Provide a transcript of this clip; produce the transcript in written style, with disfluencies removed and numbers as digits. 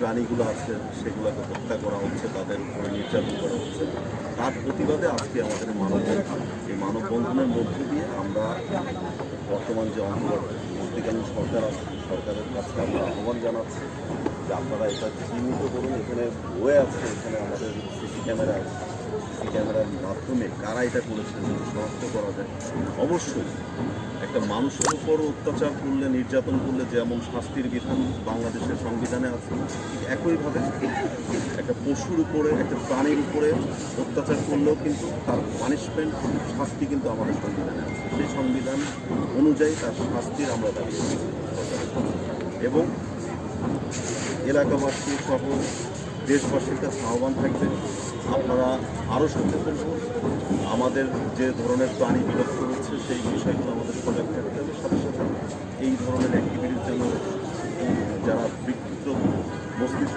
প্রাণীগুলো আছে সেগুলোকে হত্যা করা হচ্ছে, তাদের উপরে নির্যাতন করা হচ্ছে। তার প্রতিবাদে আজকে আমাদের মানববন্ধন। এই মানববন্ধনের মধ্য দিয়ে আমরা বর্তমান যে অন্তর্বর্তীকালীন সরকার আছে, সরকারের কাছে আমরা আহ্বান জানাচ্ছি যে আপনারা এটা চিহ্নিত করুন। এখানে বয়ে আছে, এখানে আমাদের সিসি ক্যামেরা আছে, সিসি ক্যামেরার মাধ্যমে কারা এটা করেছে যদি শনাক্ত করা যায়। অবশ্যই একটা মানুষের উপর অত্যাচার করলে, নির্যাতন করলে যেমন শাস্তির বিধান বাংলাদেশের সংবিধানে আছে, ঠিক একইভাবে একটা পশুর উপরে, একটা প্রাণীর উপরে অত্যাচার করলেও কিন্তু তার পানিশমেন্ট, শাস্তি কিন্তু আমাদের সংবিধানে আছে। সেই সংবিধান অনুযায়ী তার শাস্তির আমরা দাবি করি এবং এলাকাবাসী সহ দেশবাসীর কাছে আহ্বান থাকবে আপনারা আরও সচেতন হন। আমাদের যে ধরনের প্রাণী বিলুপ্ত হচ্ছে সেই বিষয়গুলো আমাদের সজাগ থাকতে হবে। সাথে সাথে এই ধরনের অ্যাক্টিভিটির জন্য যারা বিকৃত মস্তিষ্ক